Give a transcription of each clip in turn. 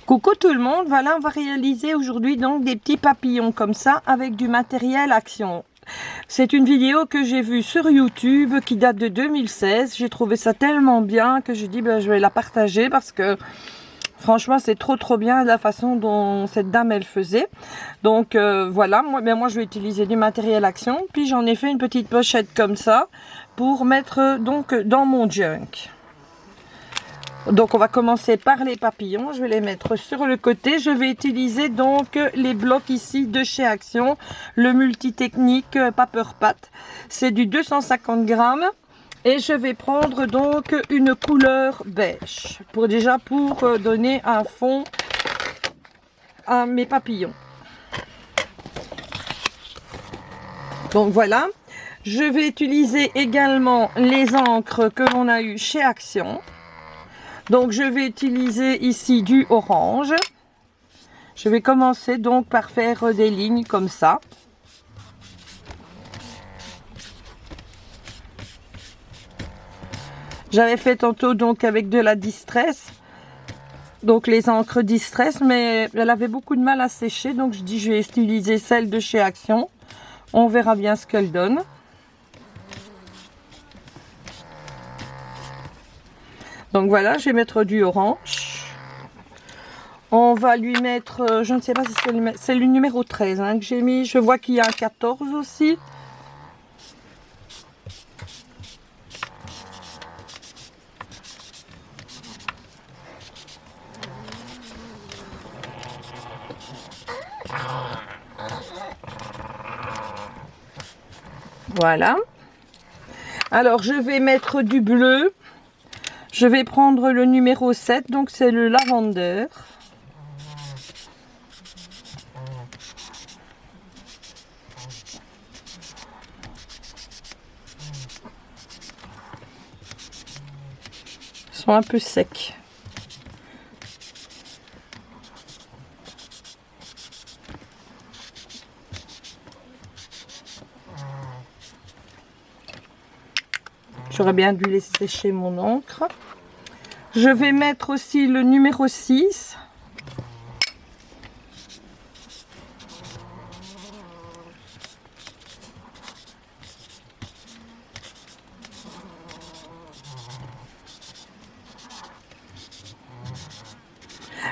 Coucou tout le monde, voilà on va réaliser aujourd'hui donc des petits papillons comme ça avec du matériel Action. C'est une vidéo que j'ai vue sur YouTube qui date de 2016. J'ai trouvé ça tellement bien que je dis je vais la partager parce que franchement c'est trop bien la façon dont cette dame elle faisait. Donc voilà, moi je vais utiliser du matériel Action, puis j'en ai fait une petite pochette comme ça pour mettre donc dans mon junk. Donc on va commencer par les papillons, je vais les mettre sur le côté. Je vais utiliser donc les blocs ici de chez Action, le multitechnique Paper Pat. C'est du 250 grammes et je vais prendre donc une couleur beige pour donner un fond à mes papillons. Donc voilà, je vais utiliser également les encres que l'on a eu chez Action. Donc je vais utiliser ici du orange. Je vais commencer donc par faire des lignes comme ça. J'avais fait tantôt donc avec de la Distress. Donc les encres Distress, mais elle avait beaucoup de mal à sécher. Donc je dis je vais utiliser celle de chez Action. On verra bien ce qu'elle donne. Donc voilà, je vais mettre du orange. On va lui mettre, je ne sais pas si c'est le numéro 13 que j'ai mis. Je vois qu'il y a un 14 aussi. Voilà. Alors je vais mettre du bleu. Je vais prendre le numéro 7, donc c'est le lavender. Ils sont un peu secs. J'aurais bien dû laisser sécher mon encre. Je vais mettre aussi le numéro 6.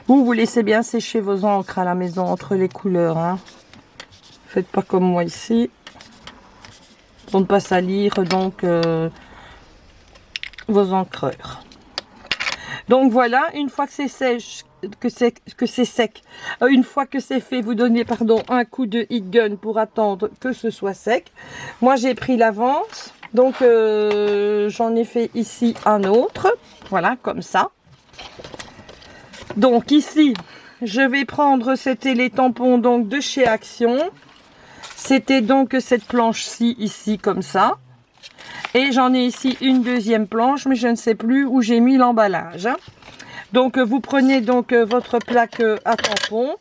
Vous laissez bien sécher vos encres à la maison entre les couleurs. Hein. Faites pas comme moi ici. Pour ne pas salir donc vos encreurs. Donc voilà, une fois que c'est sèche, une fois que c'est fait, vous donnez un coup de heat gun pour attendre que ce soit sec. Moi j'ai pris l'avance, donc j'en ai fait ici un autre, voilà comme ça. Donc ici, je vais prendre, c'était les tampons donc de chez Action. C'était donc cette planche-ci ici comme ça. Et j'en ai ici une deuxième planche, mais je ne sais plus où j'ai mis l'emballage. Donc vous prenez donc votre plaque à tampon.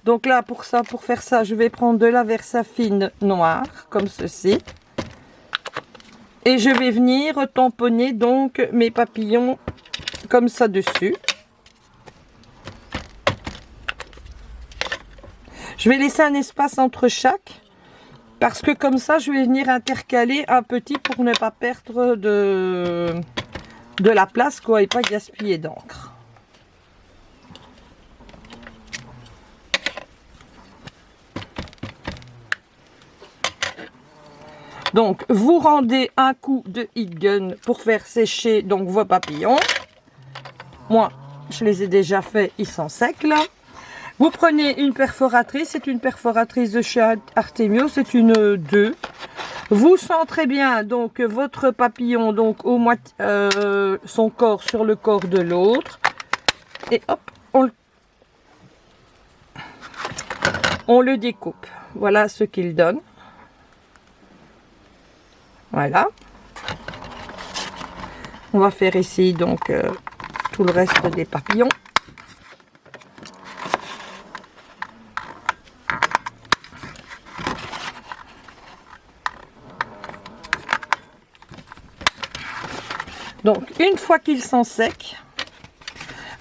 Donc là pour faire ça, je vais prendre de la Versafine noire comme ceci. Et je vais venir tamponner donc mes papillons comme ça dessus. Je vais laisser un espace entre chaque. Parce que comme ça, je vais venir intercaler un petit pour ne pas perdre de la place, quoi, et pas gaspiller d'encre. Donc, vous rendez un coup de heat gun pour faire sécher donc vos papillons. Moi, je les ai déjà faits, ils sont secs là. Vous prenez une perforatrice, c'est une perforatrice de chez Artemio, c'est une 2. Vous centrez bien donc votre papillon donc son corps sur le corps de l'autre. Et hop, on le découpe. Voilà ce qu'il donne. Voilà. On va faire ici donc tout le reste des papillons. Donc, une fois qu'ils sont secs,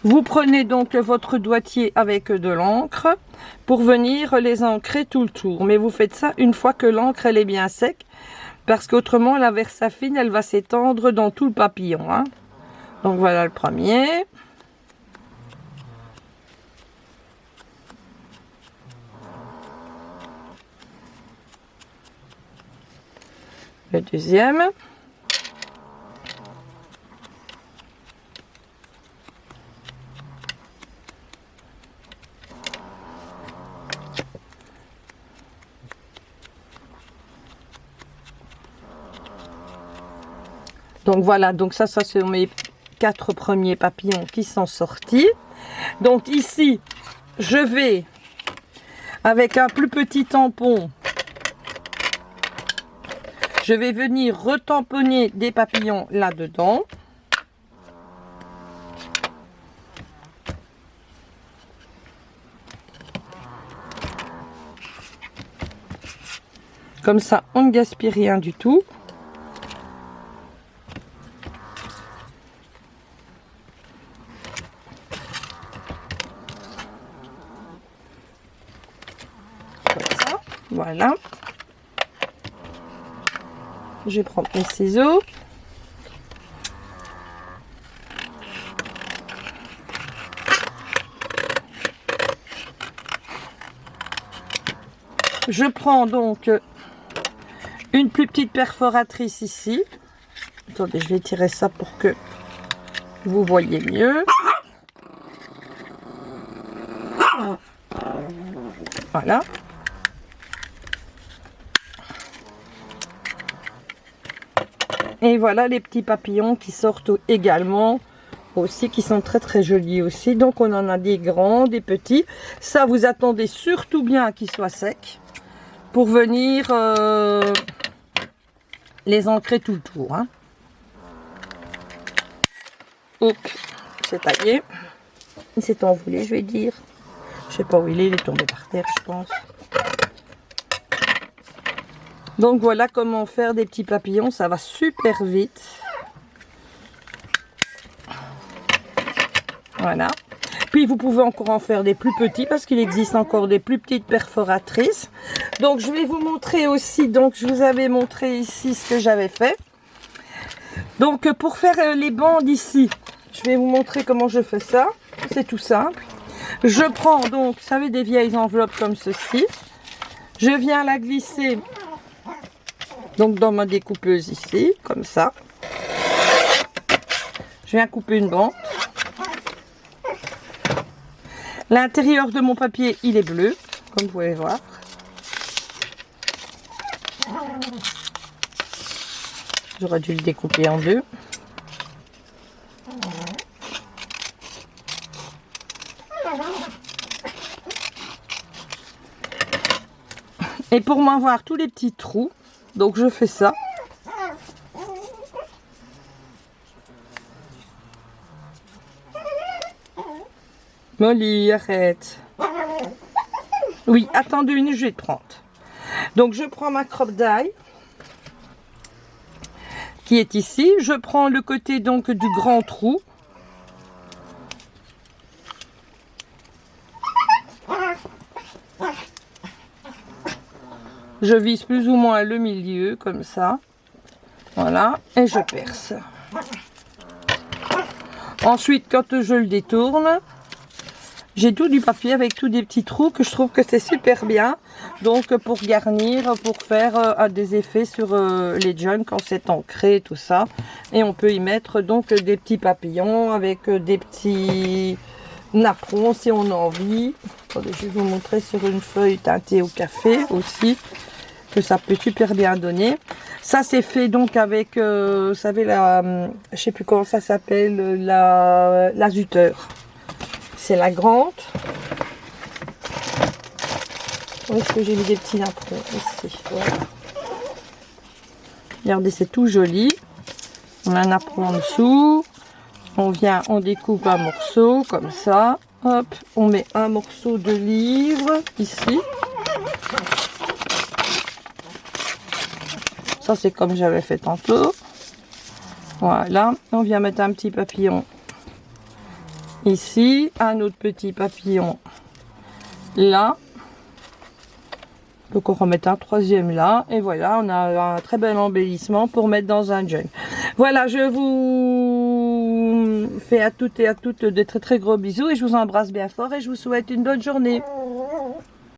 Vous prenez donc votre doigtier avec de l'encre pour venir les ancrer tout le tour. Mais vous faites ça une fois que l'encre elle est bien sec, parce qu'autrement la Versafine elle va s'étendre dans tout le papillon. Hein. Donc voilà le premier. Le deuxième. Donc voilà, donc ça c'est mes 4 premiers papillons qui sont sortis. Donc ici, je vais avec un plus petit tampon, je vais venir retamponner des papillons là-dedans. Comme ça, on ne gaspille rien du tout. Comme ça, voilà. Je vais prendre mes ciseaux. Je prends donc une plus petite perforatrice ici. Attendez, je vais tirer ça pour que vous voyez mieux. Voilà. Et voilà les petits papillons qui sortent également aussi, qui sont très très jolis aussi. Donc on en a des grands, des petits. Ça, vous attendez surtout bien qu'ils soient secs pour venir les ancrer tout le tour. Hein. Hop, c'est taillé. Il s'est envolé, je vais dire. Je sais pas où il est tombé par terre, je pense. Donc voilà comment faire des petits papillons, ça va super vite. Voilà. Puis vous pouvez encore en faire des plus petits parce qu'il existe encore des plus petites perforatrices. Donc je vais vous montrer aussi, donc je vous avais montré ici ce que j'avais fait. Donc pour faire les bandes ici, je vais vous montrer comment je fais ça. C'est tout simple. Je prends donc, vous savez, des vieilles enveloppes comme ceci. Je viens la glisser donc dans ma découpeuse ici, comme ça. Je viens couper une bande. L'intérieur de mon papier, il est bleu, comme vous pouvez voir. J'aurais dû le découper en deux. Et pour m'avoir tous les petits trous, donc je fais ça. Molly, arrête. Oui, attends 2 minutes, je vais te prendre. Donc je prends ma croppe d'ail qui est ici. Je prends le côté donc du grand trou. Je vise plus ou moins le milieu, comme ça. Voilà, et je perce. Ensuite, quand je le détourne, j'ai tout du papier avec tous des petits trous que je trouve que c'est super bien. Donc pour garnir, pour faire des effets sur les jeunes quand c'est ancré, tout ça. Et on peut y mettre donc des petits papillons avec des petits napperons si on a envie. Attendez, je vais vous montrer sur une feuille teintée au café aussi, que ça peut super bien donner. Ça c'est fait donc avec, vous savez, je sais plus comment ça s'appelle, l'azuteur. C'est la grande. Où est-ce que j'ai mis des petits napperons? Ici, voilà. Regardez, c'est tout joli. On a un napperon en dessous. On vient, on découpe un morceau comme ça. Hop, on met un morceau de livre ici. Ça, c'est comme j'avais fait tantôt. Voilà. On vient mettre un petit papillon Ici, un autre petit papillon là. Donc on remet un troisième là. Et voilà, on a un très bel embellissement pour mettre dans un jug. Voilà, je vous fais à toutes et à toutes de très très gros bisous. Et je vous embrasse bien fort et je vous souhaite une bonne journée.